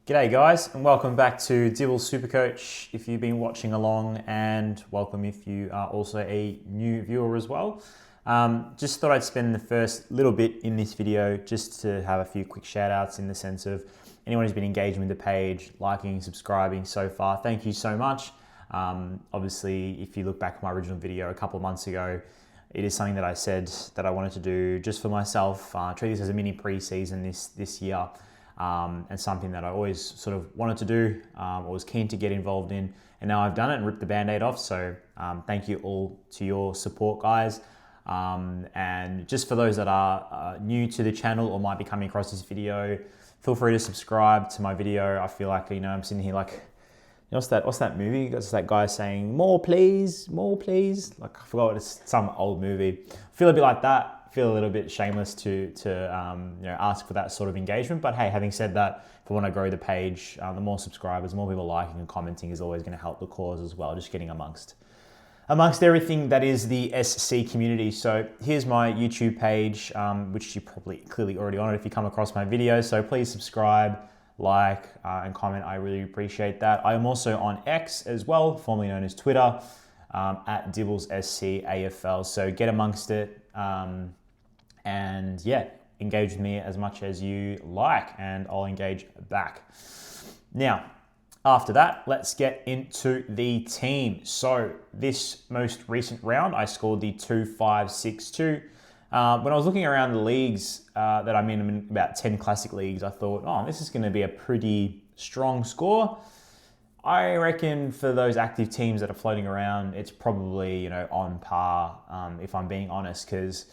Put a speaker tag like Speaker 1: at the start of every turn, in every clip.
Speaker 1: G'day guys, and welcome back to AFL SuperCoach if you've been watching along, and welcome if you are also a new viewer as well. Just thought I'd spend the first little bit in this video just to have a few quick shout outs in the sense of anyone who's been engaging with the page, liking, subscribing so far, thank you so much. Obviously, if you look back at my original video a couple of months ago, it is something that I said that I wanted to do just for myself, treat this as a mini pre-season this year. And something that I always sort of wanted to do, or was keen to get involved in, and now I've done it and ripped the band-aid off. So thank you all to your support, guys. And just for those that are new to the channel or might be coming across this video, feel free to subscribe to my video. I feel like, I'm sitting here like, what's that movie? It's that guy saying, more please, more please. Like, I forgot what it's, some old movie. I feel a bit like that. Feel a little bit shameless to ask for that sort of engagement. But hey, having said that, if I want to grow the page, the more subscribers, the more people liking and commenting is always going to help the cause as well. Just getting amongst everything that is the SC community. So here's my YouTube page, which you probably clearly already on it if you come across my videos. So please subscribe, like, and comment. I really appreciate that. I am also on X as well, formerly known as Twitter, at DibblesSC AFL. So get amongst it. And yeah, engage with me as much as you like, and I'll engage back. Now, after that, let's get into the team. So this most recent round, I scored the 2-5-6-2. When I was looking around the leagues that I'm in about 10 classic leagues, I thought, oh, this is going to be a pretty strong score. I reckon for those active teams that are floating around, it's probably, on par, if I'm being honest, because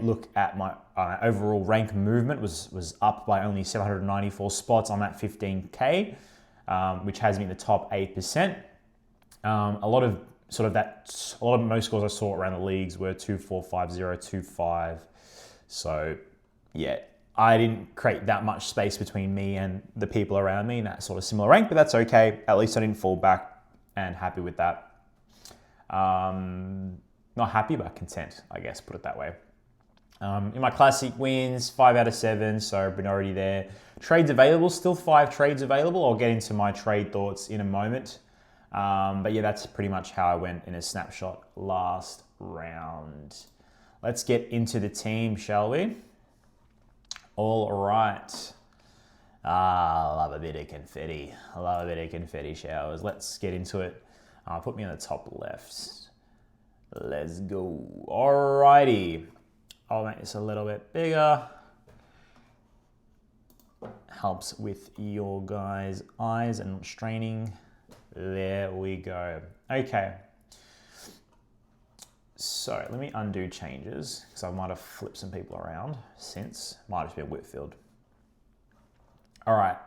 Speaker 1: look at my overall rank movement was up by only 794 spots. I'm at 15K, which has me in the top 8%. A lot of most scores I saw around the leagues were 2-4-5-0, 2-5. So yeah, I didn't create that much space between me and the people around me in that sort of similar rank, but that's okay. At least I didn't fall back, and happy with that. Not happy, but content, I guess, put it that way. In my classic wins, 5 out of 7, so minority there. Trades available, still 5 trades available. I'll get into my trade thoughts in a moment. But yeah, that's pretty much how I went in a snapshot last round. Let's get into the team, shall we? All right. I love a bit of confetti. I love a bit of confetti showers. Let's get into it. Put me on the top left. Let's go. Alrighty. I'll make this a little bit bigger. Helps with your guys' eyes and not straining. There we go. Okay. So let me undo changes because I might have flipped some people around since. Might just be a Whitfield. All right.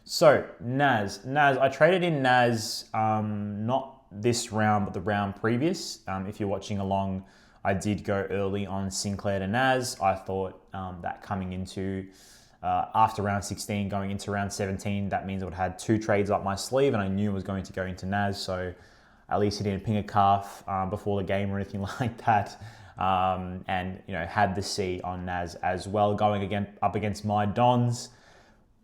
Speaker 1: So Naz, I traded in Naz, not this round, but the round previous. If you're watching along, I did go early on Sinclair to Naz. I thought that coming into, after round 16, going into round 17, that means I would have had 2 trades up my sleeve, and I knew it was going to go into Naz, so at least he didn't ping a calf before the game or anything like that. And, had the C on Naz as well, going again up against my Dons.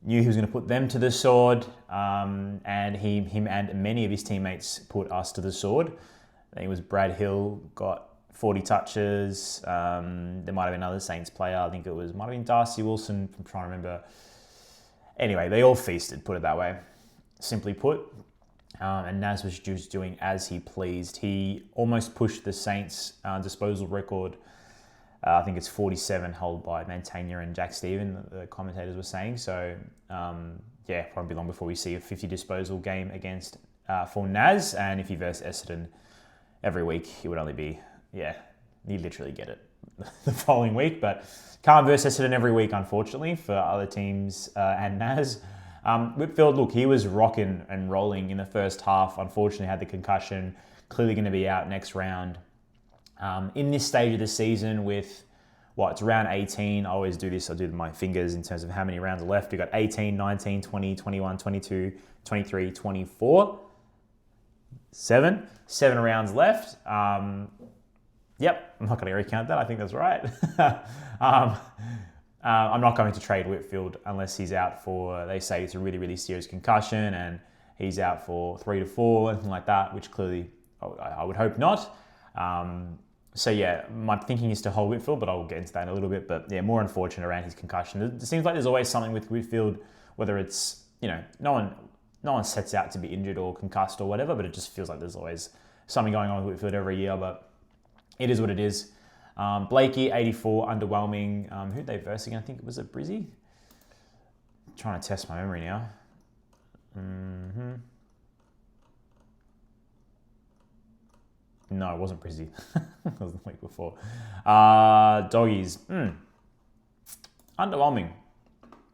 Speaker 1: Knew he was going to put them to the sword, and him and many of his teammates put us to the sword. I think it was Brad Hill got 40 touches. There might have been another Saints player. I think might have been Darcy Wilson. I'm trying to remember. Anyway, they all feasted, put it that way. Simply put. And Naz was just doing as he pleased. He almost pushed the Saints disposal record. I think it's 47 held by Mantegna and Jack Steven, the commentators were saying. So, probably long before we see a 50 disposal game against for Naz. And if he versed Essendon every week, he would only be, he'd literally get it the following week. But can't verse Essendon every week, unfortunately, for other teams and Naz. Whitfield, look, he was rocking and rolling in the first half. Unfortunately, had the concussion. Clearly going to be out next round. In this stage of the season with, it's round 18. I always do this. I do my fingers in terms of how many rounds are left. We've got 18, 19, 20, 21, 22, 23, 24. 7 rounds left. Yep, I'm not going to recount that. I think that's right. I'm not going to trade Whitfield unless he's out for, they say it's a really, really serious concussion and he's out for 3 to 4, anything like that, which clearly I would hope not. So yeah, my thinking is to hold Whitfield, but I'll get into that in a little bit. But yeah, more unfortunate around his concussion. It seems like there's always something with Whitfield, whether it's, no one sets out to be injured or concussed or whatever, but it just feels like there's always something going on with Whitfield every year, but it is what it is. Blakey, 84, underwhelming. Who'd they verse again? I think it was a Brizzy. Trying to test my memory now. No, it wasn't Brizzy. It was the week before. Doggies. Underwhelming.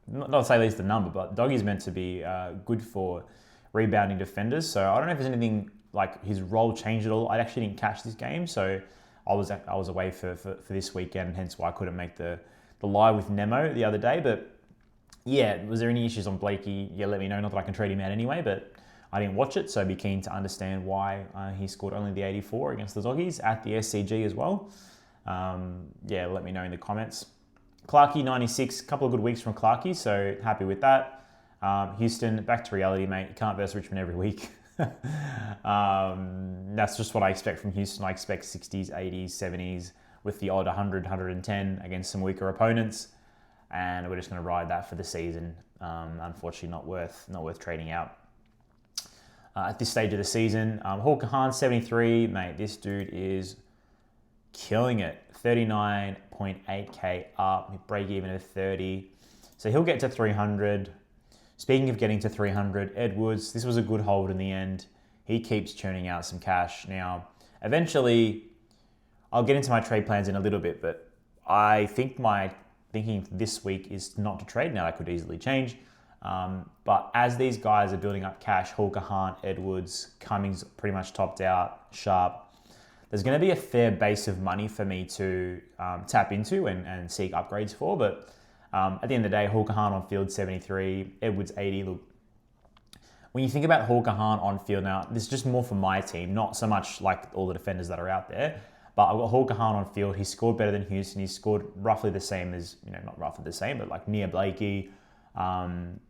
Speaker 1: Not to say least the number, but Doggy's meant to be good for rebounding defenders. So I don't know if there's anything like his role changed at all. I actually didn't catch this game, so I was away for this weekend, hence why I couldn't make the live with Nemo the other day. But yeah, was there any issues on Blakey? Yeah, let me know. Not that I can trade him out anyway, but I didn't watch it, so I'd be keen to understand why he scored only the 84 against the Doggies at the SCG as well. Yeah, let me know in the comments. Clarkey, 96, a couple of good weeks from Clarkey, so happy with that. Houston, back to reality, mate. You can't verse Richmond every week. That's just what I expect from Houston. I expect 60s, 80s, 70s with the odd 100, 110 against some weaker opponents, and we're just going to ride that for the season. Unfortunately, not worth trading out at this stage of the season. Hawker Hahn, 73, mate. This dude is killing it. 39.8k up, break even at 30. So he'll get to 300. Speaking of getting to 300, Edwards, this was a good hold in the end. He keeps churning out some cash. Now, eventually, I'll get into my trade plans in a little bit, but I think my thinking this week is not to trade. Now, that could easily change. But as these guys are building up cash, Hawker Hahn, Edwards, Cummings pretty much topped out, Sharp, there's going to be a fair base of money for me to tap into and seek upgrades for. But at the end of the day, Hawker Hahn on field 73, Edwards 80. Look, when you think about Hawker Hahn on field now, this is just more for my team, not so much like all the defenders that are out there. But I've got Hawker Hahn on field. He scored better than Houston. He scored roughly the same as, not roughly the same, but like near Blakey. I'm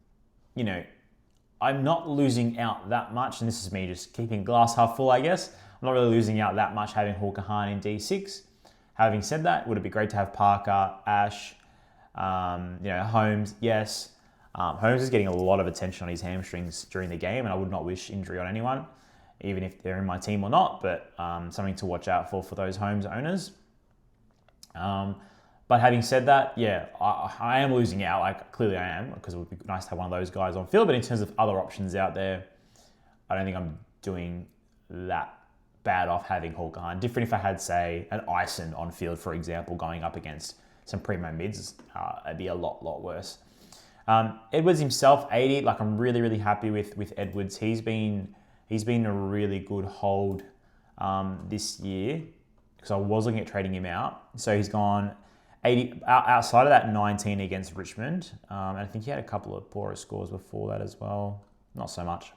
Speaker 1: not losing out that much, and this is me just keeping glass half full, I guess. I'm not really losing out that much having Hawker Hahn in D6. Having said that, would it be great to have Parker, Ash, Holmes? Yes. Holmes is getting a lot of attention on his hamstrings during the game, and I would not wish injury on anyone, even if they're in my team or not, but something to watch out for those Holmes owners. But having said that, yeah, I am losing out. Like, clearly I am, because it would be nice to have one of those guys on field. But in terms of other options out there, I don't think I'm doing that bad off having Hawker Hahn. Different if I had, say, an Ison on field, for example, going up against some primo mids. It'd be a lot worse. Edwards himself, 80. Like, I'm really, really happy with Edwards. He's been a really good hold this year, because I was looking at trading him out. So he's gone 80 outside of that 19 against Richmond. And I think he had a couple of poorer scores before that as well. Not so much.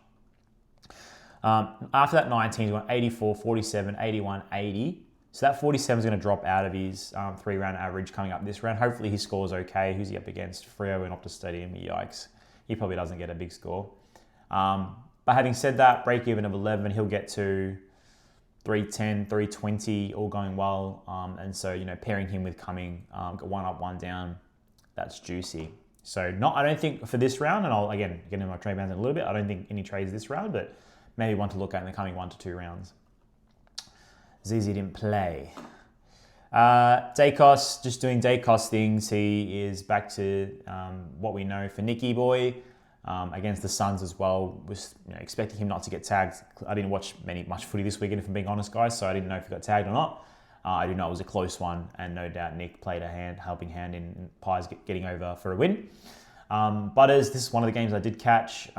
Speaker 1: After that 19, he's gone 84, 47, 81, 80. So that 47 is going to drop out of his 3-round average coming up this round. Hopefully he scores okay. Who's he up against? Freo and Optus Stadium. Yikes. He probably doesn't get a big score. But having said that, break even of 11, he'll get to 310, 320, all going well. And so, pairing him with Cumming, got one up, one down. That's juicy. So I don't think for this round, and I'll again get into my trade plans in a little bit. I don't think any trades this round, but maybe one to look at in the coming 1 to 2 rounds. ZZ didn't play. Dacos, just doing Dacos things. He is back to what we know for Nicky Boy against the Suns as well. Was expecting him not to get tagged. I didn't watch much footy this weekend, if I'm being honest, guys, so I didn't know if he got tagged or not. I do know it was a close one, and no doubt Nick played a helping hand in Pies getting over for a win. Butters, this is one of the games I did catch.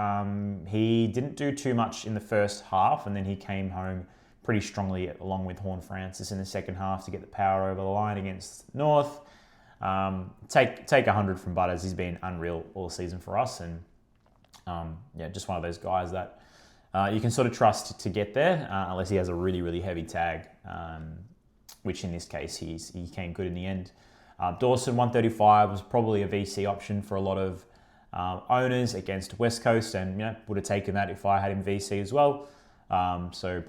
Speaker 1: He didn't do too much in the first half, and then he came home pretty strongly along with Horn Francis in the second half to get the power over the line against North. Take 100 from Butters. He's been unreal all season for us, and just one of those guys that you can sort of trust to get there, unless he has a really, really heavy tag, which in this case he came good in the end. Dawson, 135 was probably a VC option for a lot of owners against West Coast, and would have taken that if I had him VC as well. So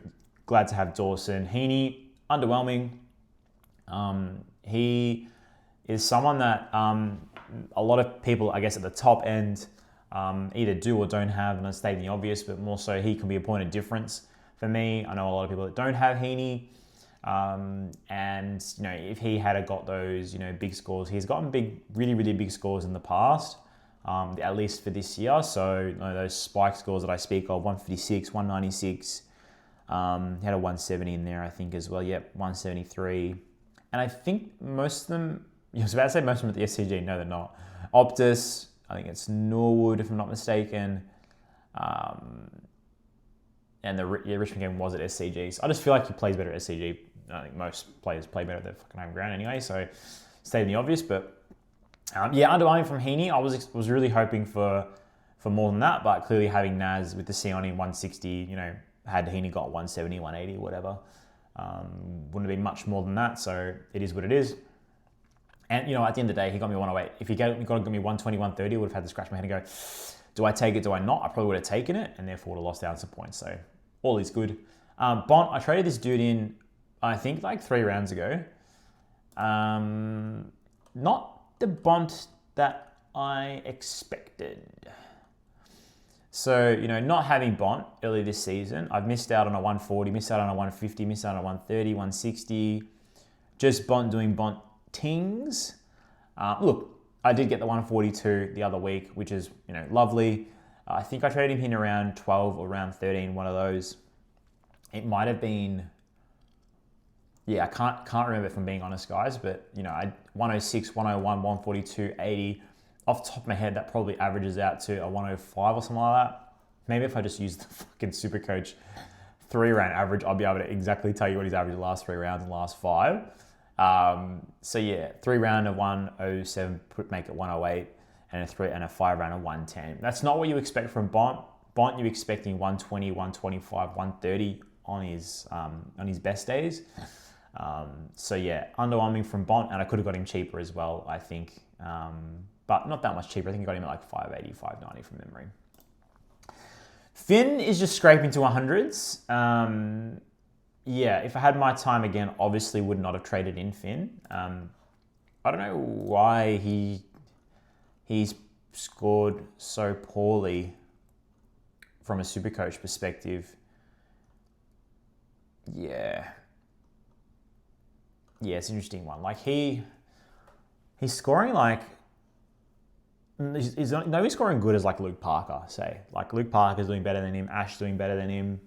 Speaker 1: glad to have Dawson. Heaney, underwhelming. He is someone that a lot of people, I guess, at the top end either do or don't have, and I stated the obvious, but more so he can be a point of difference for me. I know a lot of people that don't have Heaney, and if he had got those big scores, he's gotten really big scores in the past, at least for this year. So those spike scores that I speak of, 156, 196, he had a 170 in there, I think, as well. Yep, 173, and I think most of them. I was about to say most of them at the SCG. No, they're not. Optus, I think it's Norwood, if I'm not mistaken. And the Richmond game was at SCG. So I just feel like he plays better at SCG. I think most players play better at their fucking home ground anyway. So stating the obvious, but underwhelming from Heaney. I was really hoping for more than that, but clearly having Naz with the C on in 160, had Heaney got 170, 180, whatever, wouldn't have been much more than that. So it is what it is. And, at the end of the day, he got me 108. If he got me 120, 130, I would have had to scratch my head and go, do I take it, do I not? I probably would have taken it and therefore would have lost out some points. So all is good. Bont, I traded this dude in, I think, like 3 rounds ago. Not the Bont that I expected. So, not having Bont early this season, I've missed out on a 140, missed out on a 150, missed out on a 130, 160. Just Bont doing Bont tings. Look, I did get the 142 the other week, which is lovely. I think I traded him in around 12 or around 13, one of those. It might have been, I can't remember if I'm being honest, guys, but I 106, 101, 142, 80. Off the top of my head, that probably averages out to a 105 or something like that. Maybe if I just use the fucking SuperCoach 3-round average, I'll be able to exactly tell you what he's averaged the last 3 rounds and the last 5. 3 round of 107 make it 108, and a 5 round of 110. That's not what you expect from Bont. Bont, you're expecting 120, 125, 130 on his best days. Underwhelming from Bont, and I could have got him cheaper as well, I think, but not that much cheaper. I think I got him at like 580, 590 from memory. Finn is just scraping to 100s. If I had my time again, obviously would not have traded in Finn. I don't know why he's scored so poorly from a SuperCoach perspective. Yeah, it's an interesting one. Like he's scoring like he's scoring good as like Luke Parker, say. Like Luke Parker's doing better than him, Ash doing better than him.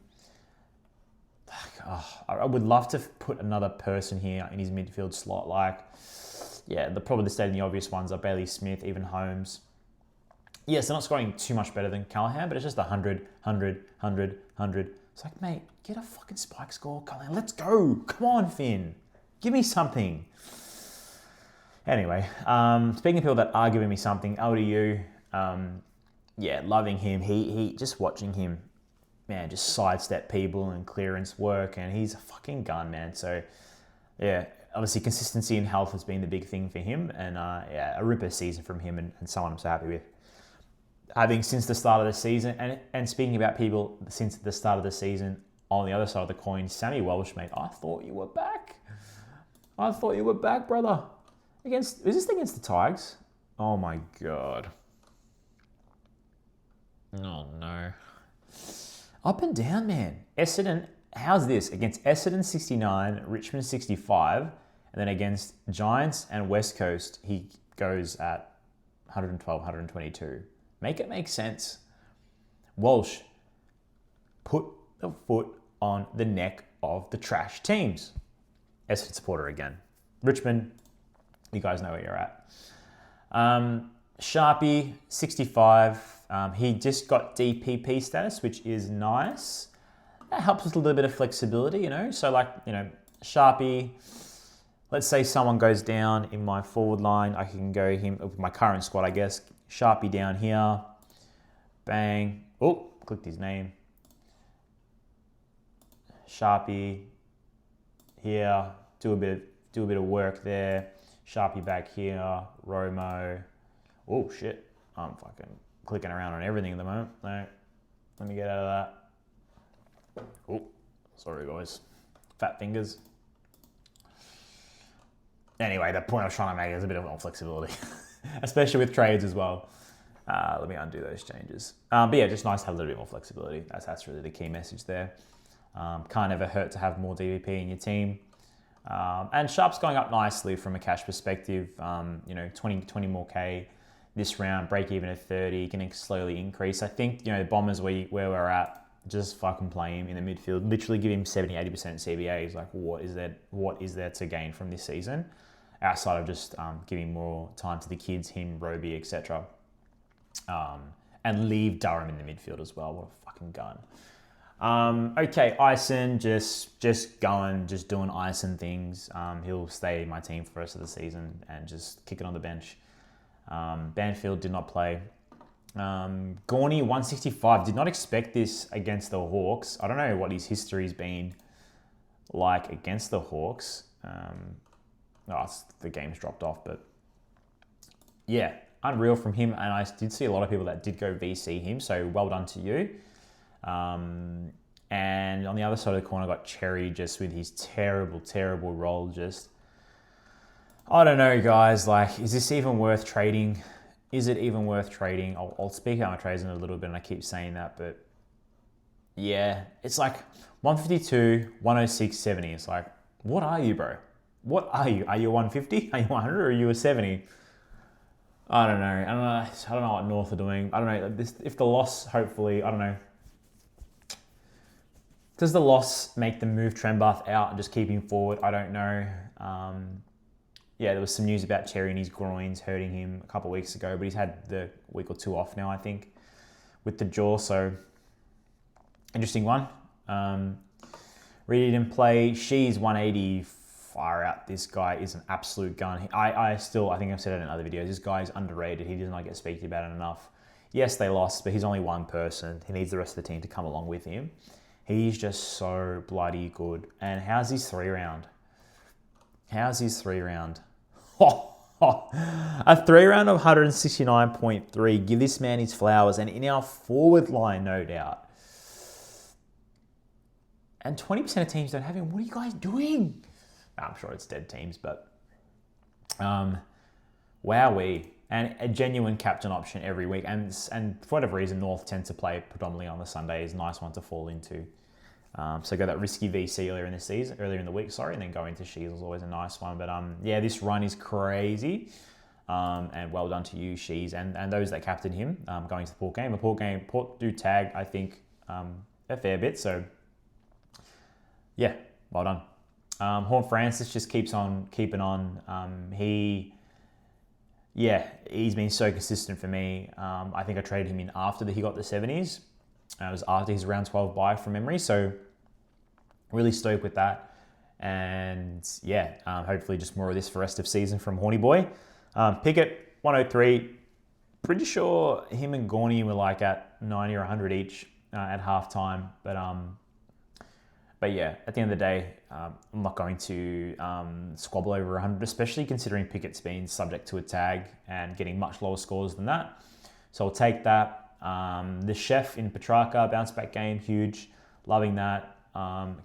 Speaker 1: I would love to put another person here in his midfield slot. Probably the stating the obvious ones are Bailey Smith, even Holmes. Yes, they're not scoring too much better than Callahan, but it's just 100, 100, 100, 100. It's like, mate, get a fucking spike score, Callahan. Let's go. Come on, Finn. Give me something. Anyway, speaking of people that are giving me something, LDU, loving him. He just watching him, man, just sidestep people and clearance work, and he's a fucking gun, man. So, obviously consistency and health has been the big thing for him, and a ripper season from him, and someone I'm so happy with. Having since the start of the season, and speaking about people since the start of the season, on the other side of the coin, Sammy Welsh, mate, I thought you were back. Brother. Is this against the Tigers? Oh my God. Oh no. Up and down, man. Essendon, how's this? Against Essendon 69, Richmond 65, and then against Giants and West Coast, he goes at 112, 122. Make it make sense. Walsh, put the foot on the neck of the trash teams. Essendon supporter again. Richmond, you guys know where you're at. Sharpie, 65. He just got DPP status, which is nice. That helps with a little bit of flexibility, So Sharpie, let's say someone goes down in my forward line. I can go him with my current squad, I guess. Sharpie down here. Bang. Oh, clicked his name. Sharpie here. Do a bit of work there. Sharpie back here, Romo. Oh shit, I'm fucking clicking around on everything at the moment. No, let me get out of that. Oh, sorry guys, fat fingers. Anyway, the point I was trying to make is a bit of more flexibility, especially with trades as well. Let me undo those changes. But yeah, just nice to have a little bit more flexibility. That's really the key message there. Can't ever hurt to have more DVP in your team. And Sharp's going up nicely from a cash perspective. 20 more K this round, break even at 30, can slowly increase. I think, the Bombers where we're at, just fucking play him in the midfield. Literally give him 70-80% CBAs. Like, what is there to gain from this season? Outside of just giving more time to the kids, him, Roby, etc. And leave Durham in the midfield as well. What a fucking gun. Okay, Ison, just doing Ison things. He'll stay in my team for the rest of the season and just kick it on the bench. Banfield did not play. Gorney, 165. Did not expect this against the Hawks. I don't know what his history's been like against the Hawks. The game's dropped off, but yeah, unreal from him. And I did see a lot of people that did go VC him, so well done to you. And on the other side of the corner, I got Cherry just with his terrible roll. Just, I don't know, guys. Like, is this even worth trading? Is it even worth trading? I'll speak out my trades in a little bit, and I keep saying that, but yeah, it's like 152, 106, 70. It's like, what are you, bro? What are you? Are you 150? Are you 100? Or are you a 70? I don't know. I don't know what North are doing. I don't know. If the loss, hopefully, I don't know. Does the loss make them move Trembath out and just keep him forward? I don't know. There was some news about Cherry and his groins hurting him a couple of weeks ago, but he's had the week or two off now, I think, with the jaw. So, interesting one. Reed didn't play. She's 180. Far out. This guy is an absolute gun. I think I've said it in other videos. This guy is underrated. He does not get spoken about it enough. Yes, they lost, but he's only one person. He needs the rest of the team to come along with him. He's just so bloody good. And how's his 3-round? A 3-round of 169.3. Give this man his flowers. And in our forward line, no doubt. And 20% of teams don't have him. What are you guys doing? I'm sure it's dead teams, but wowee. And a genuine captain option every week. And for whatever reason, North tend to play predominantly on the Sunday. Is a nice one to fall into. So go that risky VC earlier in the week, and then go into Shees is always a nice one. But this run is crazy. And well done to you, Shees, and those that captain him going to the Port game. Port do tag, I think, a fair bit. So yeah, well done. Horn Francis just keeps on keeping on. He's been so consistent for me. I think I traded him in after he got the 70s. It was after his round 12 bye from memory. So really stoked with that. And hopefully just more of this for the rest of season from Horny Boy. Pickett, 103. Pretty sure him and Gorney were like at 90 or 100 each at halftime. But yeah, at the end of the day, I'm not going to squabble over 100, especially considering Pickett's been subject to a tag and getting much lower scores than that. So I'll take that. The Chef in Petrarca, bounce back game, huge. Loving that.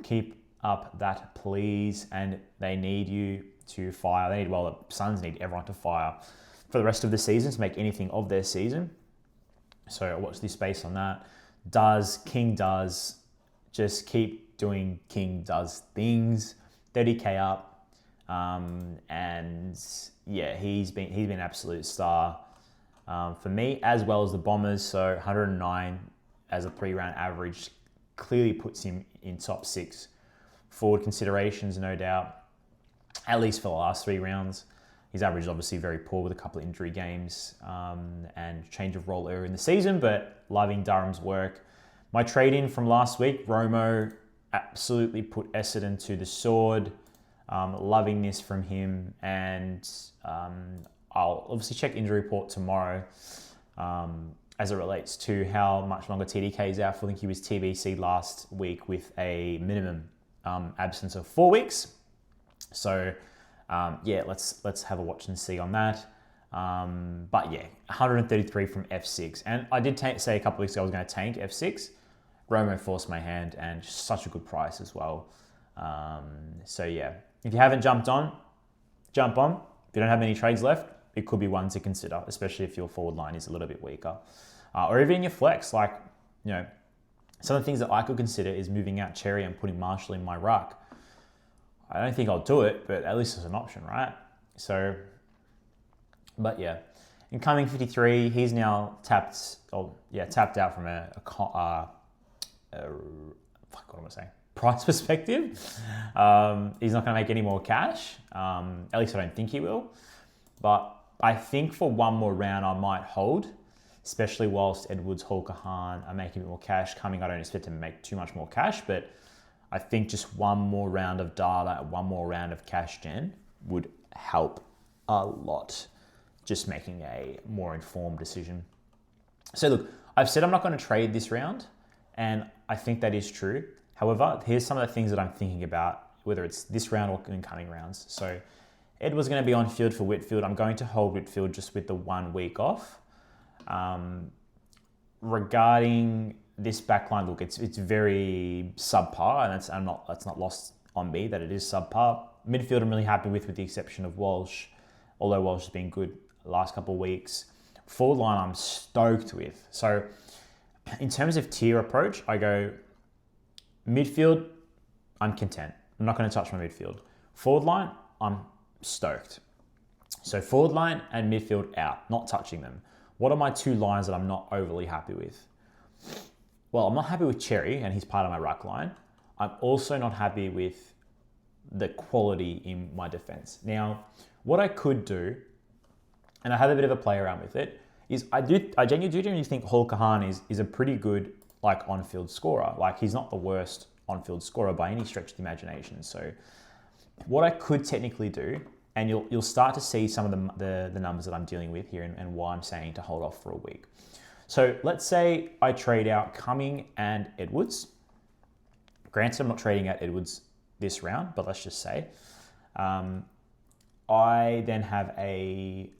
Speaker 1: Keep up that, please. And they need you to fire. The Suns need everyone to fire for the rest of the season to make anything of their season. So watch this space on that. King does. Just keep doing King does things. 30K up. He's been an absolute star for me, as well as the Bombers. So 109 as a 3-round average clearly puts him in top 6 forward considerations, no doubt, at least for the last 3 rounds. His average is obviously very poor with a couple of injury games and change of role earlier in the season, but loving Durham's work. My trade-in from last week, Romo absolutely put Essendon to the sword. Loving this from him, and I'll obviously check injury report tomorrow as it relates to how much longer TDK is out for. I think he was TBC last week with a minimum absence of 4 weeks. So Yeah, let's have a watch and see on that. But yeah, 133 from F6. And I did say a couple weeks ago I was going to tank F6. Romo forced my hand, and just such a good price as well. So yeah, if you haven't jumped on, jump on. If you don't have any trades left, it could be one to consider, especially if your forward line is a little bit weaker. Or even in your flex, like, you know, some of the things that I could consider is moving out Cherry and putting Marshall in my ruck. I don't think I'll do it, but at least it's an option, right? So, but yeah, incoming 53, he's now tapped out from price perspective. He's not going to make any more cash. At least I don't think he will. But I think for one more round, I might hold, especially whilst Edwards, Hall, Kahan are making a bit more cash coming. I don't expect him to make too much more cash, but I think just one more round of data, one more round of cash gen would help a lot, just making a more informed decision. So look, I've said I'm not going to trade this round, and I think that is true. However, here's some of the things that I'm thinking about, whether it's this round or in coming rounds. So Edwards going to be on field for Whitfield. I'm going to hold Whitfield just with the 1 week off. Regarding this backline, look, it's very subpar, and that's not lost on me that it is subpar. Midfield, I'm really happy with the exception of Walsh, although Walsh has been good the last couple of weeks. Forward line, I'm stoked with. So in terms of tier approach, I go midfield, I'm content. I'm not going to touch my midfield. Forward line, I'm stoked. So forward line and midfield out, not touching them. What are my 2 lines that I'm not overly happy with? Well, I'm not happy with Cherry, and he's part of my ruck line. I'm also not happy with the quality in my defense. Now, what I could do, and I had a bit of a play around with it, is I genuinely think Hall Kahan is a pretty good on-field scorer. Like, he's not the worst on-field scorer by any stretch of the imagination. So what I could technically do, and you'll start to see some of the numbers that I'm dealing with here and why I'm saying to hold off for a week. So let's say I trade out Cumming and Edwards. Granted, I'm not trading out Edwards this round, but let's just say. I then have a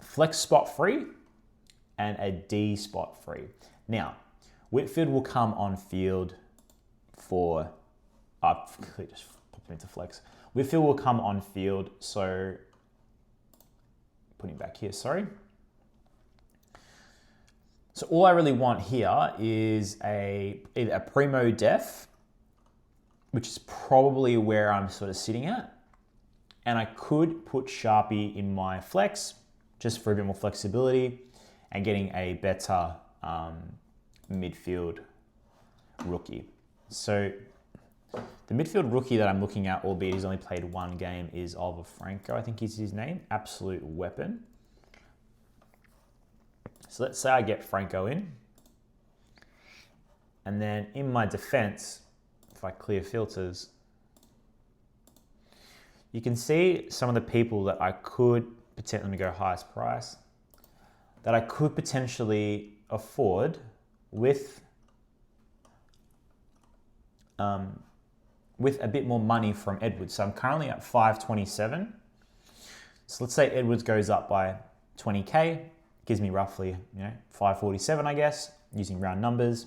Speaker 1: flex spot free and a D spot free. Now, Whitfield will come on field for... I've just popped into flex. Whitfield will come on field, so... Put him back here, sorry. So all I really want here is either a primo def, which is probably where I'm sort of sitting at. And I could put Sharpie in my flex just for a bit more flexibility and getting a better midfield rookie. So the midfield rookie that I'm looking at, albeit he's only played 1 game, is Oliver Franco, I think is his name. Absolute weapon. So let's say I get Franco in. And then in my defense, if I clear filters, you can see some of the people that I could potentially, let me go highest price, that I could potentially afford with a bit more money from Edwards. So I'm currently at 527. So let's say Edwards goes up by 20K, gives me roughly 547, I guess, using round numbers.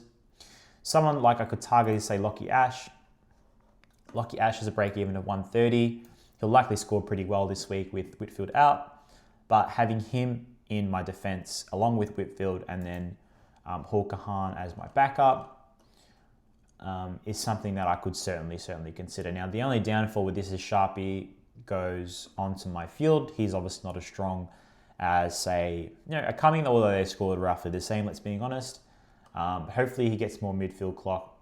Speaker 1: Someone like I could target is, say, Lockie Ash. Lockie Ash has a break even of 130. He'll likely score pretty well this week with Whitfield out, but having him in my defense along with Whitfield and then Hall Kahan as my backup is something that I could certainly consider. Now, the only downfall with this is Sharpie goes onto my field. He's obviously not as strong as, say, a Cumming, although they scored roughly the same, let's be honest. Hopefully he gets more midfield clock.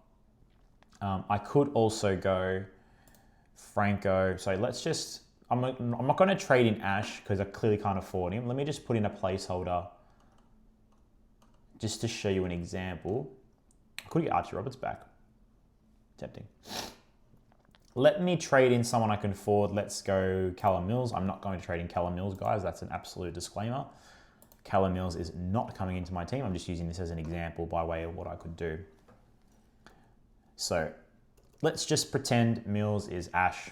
Speaker 1: I could also go Franco. So let's just, I'm not going to trade in Ash because I clearly can't afford him. Let me just put in a placeholder just to show you an example. I could get Archie Roberts back. Tempting. Let me trade in someone I can afford. Let's go Callum Mills. I'm not going to trade in Callum Mills, guys. That's an absolute disclaimer. Callum Mills is not coming into my team. I'm just using this as an example by way of what I could do. So let's just pretend Mills is Ash.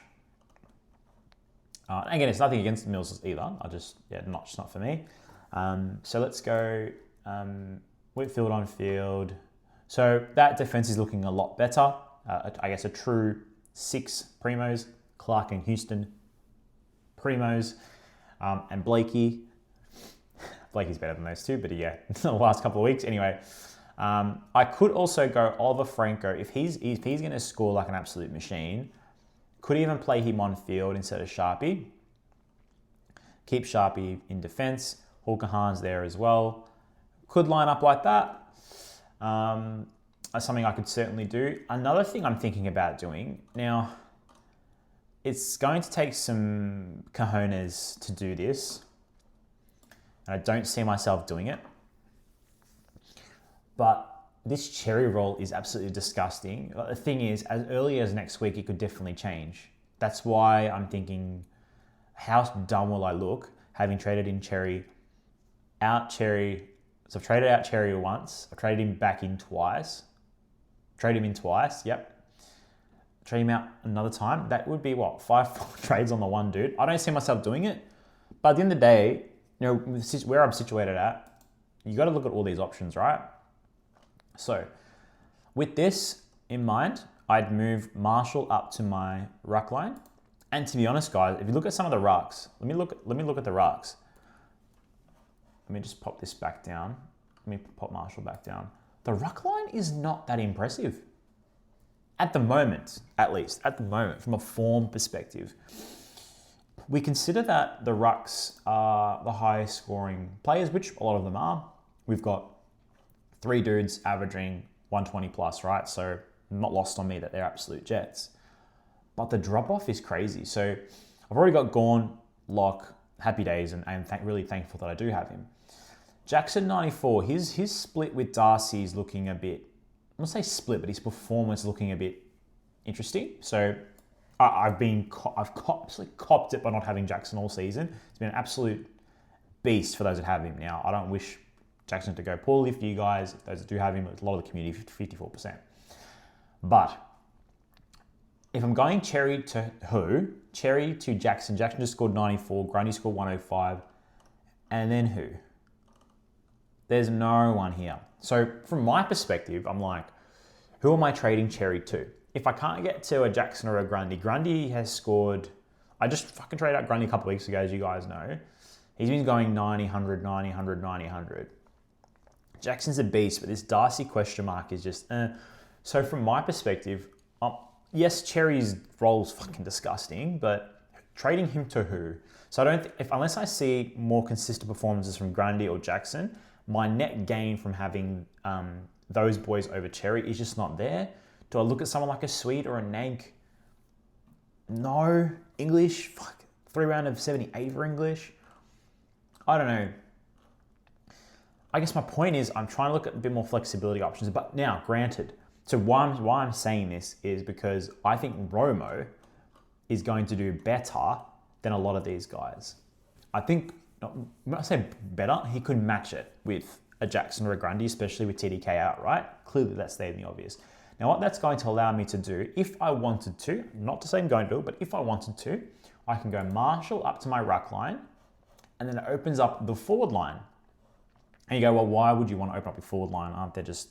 Speaker 1: Again, it's nothing against Mills either. Just not for me. So let's go Whitfield on field. So that defense is looking a lot better. I guess a true 6 primos, Clark and Houston primos, and Blakey. Blakey's better than those two, but yeah, the last couple of weeks. Anyway, I could also go Oliver Franco if he's going to score like an absolute machine. Could even play him on field instead of Sharpie. Keep Sharpie in defense. Hawker Hahn's there as well. Could line up like that. That's something I could certainly do. Another thing I'm thinking about doing now, it's going to take some cojones to do this. And I don't see myself doing it. But this cherry roll is absolutely disgusting. The thing is, as early as next week, it could definitely change. That's why I'm thinking, how dumb will I look having traded in cherry, out cherry. So I've traded out cherry once. I've traded him back in twice. Trade him in twice, yep. Trade him out another time. That would be what, 5 trades on the one dude. I don't see myself doing it. But at the end of the day, where I'm situated at, you got to look at all these options, right? So with this in mind, I'd move Marshall up to my ruck line. And to be honest, guys, if you look at some of the rucks, let me look at the rucks. Let me just pop this back down. Let me pop Marshall back down. The ruck line is not that impressive. At the moment, at least, from a form perspective. We consider that the rucks are the highest scoring players, which a lot of them are. We've got 3 dudes averaging 120 plus, right? So not lost on me that they're absolute jets. But the drop-off is crazy. So I've already got Gawn, Locke, happy days, and I'm really thankful that I do have him. Jackson 94, his split with Darcy is looking a bit, I won't say split, but his performance looking a bit interesting. So I've absolutely copped it by not having Jackson all season. It's been an absolute beast for those that have him. Now, I don't wish Jackson to go poorly for you guys. Those that do have him, a lot of the community, 54%. But if I'm going Cherry to who? Cherry to Jackson. Jackson just scored 94. Grundy scored 105. And then who? There's no one here. So from my perspective, I'm like, who am I trading Cherry to? If I can't get to a Jackson or a Grundy has scored, I just fucking traded out Grundy a couple of weeks ago, as you guys know. He's been going 90, 100, 90, 100, 90, 100. Jackson's a beast, but this Darcy question mark is just, So from my perspective, yes, Cherry's role's fucking disgusting, but trading him to who? So I don't, unless I see more consistent performances from Grundy or Jackson, my net gain from having those boys over Cherry is just not there. Do I look at someone like a Swede or a Nank? No. English? Fuck. 3 round of 78 for English? I don't know. I guess my point is I'm trying to look at a bit more flexibility options. But now, granted, so why I'm saying this is because I think Romo is going to do better than a lot of these guys. I think, when I say better, he could match it with a Jackson or a Grundy, especially with TDK out, right? Clearly that's stating the obvious. Now what that's going to allow me to do, if I wanted to, not to say I'm going to do it, but if I wanted to, I can go Marshall up to my ruck line, and then it opens up the forward line. And you go, well, why would you want to open up your forward line? Aren't there just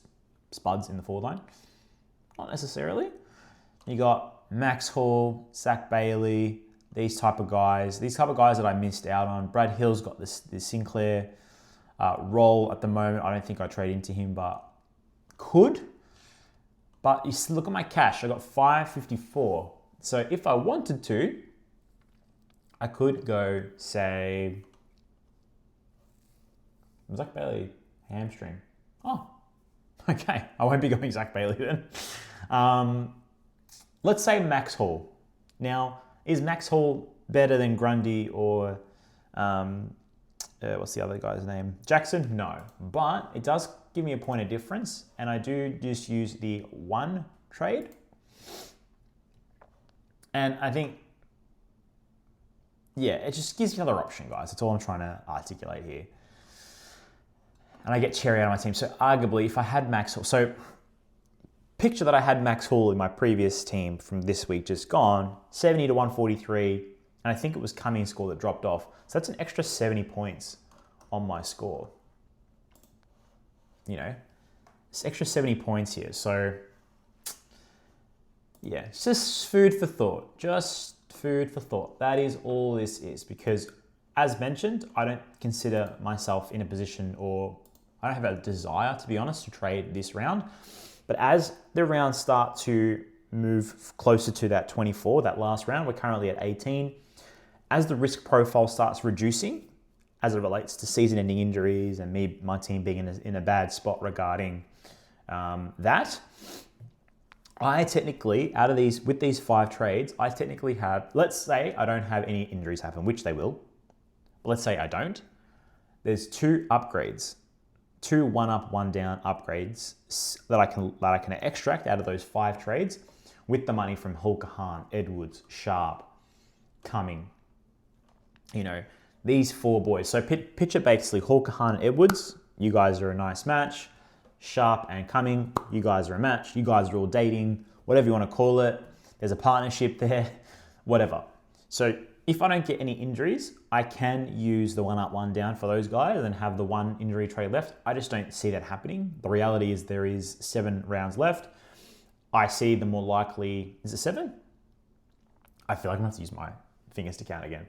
Speaker 1: spuds in the forward line? Not necessarily. You got Max Hall, Zach Bailey, these type of guys that I missed out on. Brad Hill's got this Sinclair role at the moment. I don't think I trade into him, but could. But you look at my cash. I got 554. So if I wanted to, I could go, say, Zach Bailey, hamstring. Oh, okay. I won't be going Zach Bailey then. Let's say Max Hall. Now, is Max Hall better than Grundy or what's the other guy's name? Jackson? No. But it does give me a point of difference, and I do just use the 1 trade. And I think, yeah, it just gives me another option, guys. That's all I'm trying to articulate here. And I get Cherry out of my team. So arguably, if I had Max Hall, so picture that I had Max Hall in my previous team from this week just gone, 70 to 143, And I think it was Cummings' score that dropped off. So that's an extra 70 points on my score. You know, it's extra 70 points here. So yeah, it's just food for thought. Just food for thought. That is all this is, because as mentioned, I don't consider myself in a position, or I don't have a desire, to be honest, to trade this round. But as the rounds start to move closer to that 24, that last round, we're currently at 18. As the risk profile starts reducing, as it relates to season-ending injuries and my team being in a bad spot regarding that, I technically, with these 5 trades, I technically have, let's say I don't have any injuries happen, which they will. But let's say I don't. There's 2 upgrades, 2 1 up, 1 down upgrades that I can extract out of those 5 trades with the money from Hulkahan, Edwards, Sharp, Cumming. You know, these 4 boys. So picture basically Hulkahan and Edwards. You guys are a nice match. Sharp and Cumming, you guys are a match. You guys are all dating, whatever you want to call it. There's a partnership there, whatever. So if I don't get any injuries, I can use the 1 up, 1 down for those guys and have the 1 injury trade left. I just don't see that happening. The reality is there is 7 rounds left. I see the more likely, is it 7? I feel like I'm going to have to use my fingers to count again.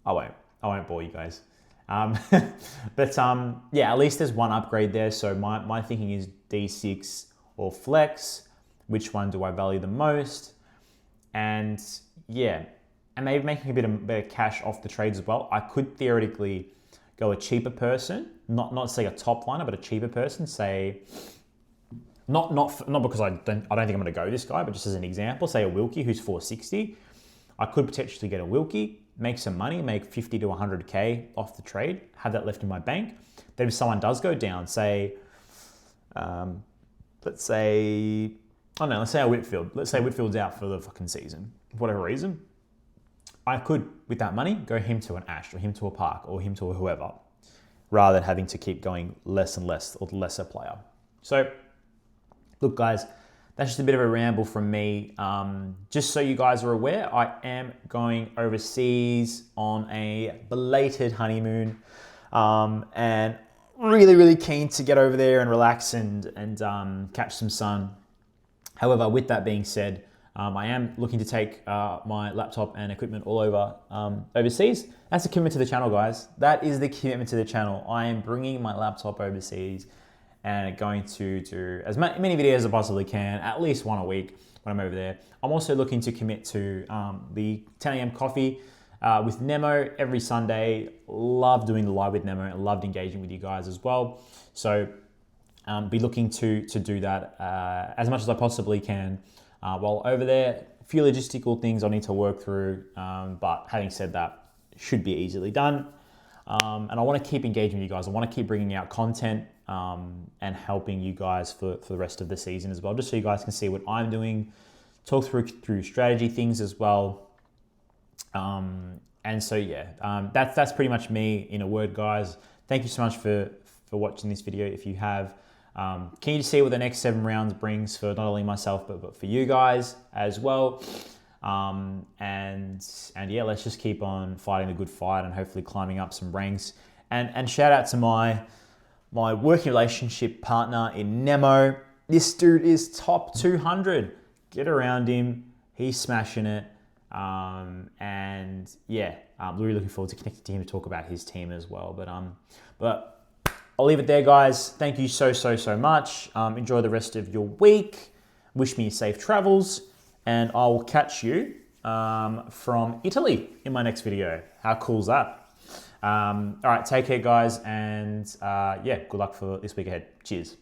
Speaker 1: I won't bore you guys. But yeah, at least there's 1 upgrade there. So my thinking is D6 or flex. Which one do I value the most? And yeah, and maybe making a bit of cash off the trades as well. I could theoretically go a cheaper person, not say a top liner, but a cheaper person. Say not because I don't think I'm going to go this guy, but just as an example, say a Wilkie who's 460. I could potentially get a Wilkie, make some money, make 50 to 100K off the trade, have that left in my bank. Then if someone does go down, say, let's say a Whitfield. Let's say Whitfield's out for the fucking season, for whatever reason. I could, with that money, go him to an Ash, or him to a Park, or him to a whoever, rather than having to keep going less and less, or the lesser player. So, look guys, that's just a bit of a ramble from me. Just so you guys are aware, I am going overseas on a belated honeymoon, and really, really keen to get over there and relax and catch some sun. However, with that being said, I am looking to take my laptop and equipment all over overseas. That's a commitment to the channel, guys. That is the commitment to the channel. I am bringing my laptop overseas and going to do as many videos as I possibly can, at least 1 a week when I'm over there. I'm also looking to commit to the 10 a.m. coffee with Nemo every Sunday. Love doing the live with Nemo and loved engaging with you guys as well. So be looking to do that as much as I possibly can while over there. A few logistical things I need to work through, but having said that, should be easily done. And I want to keep engaging with you guys. I want to keep bringing out content and helping you guys for the rest of the season as well, just so you guys can see what I'm doing, talk through strategy things as well. And so yeah, that's pretty much me in a word, guys. Thank you so much for watching this video. If you have, can you see what the next 7 rounds brings for not only myself but for you guys as well. And yeah, let's just keep on fighting the good fight and hopefully climbing up some ranks. And shout out to my working relationship partner in Nemo. This dude is top 200. Get around him. He's smashing it. And yeah, I'm really looking forward to connecting to him to talk about his team as well. But I'll leave it there, guys. Thank you so much. Enjoy the rest of your week. Wish me safe travels. And I will catch you from Italy in my next video. How cool is that? All right, take care, guys. And yeah, good luck for this week ahead. Cheers.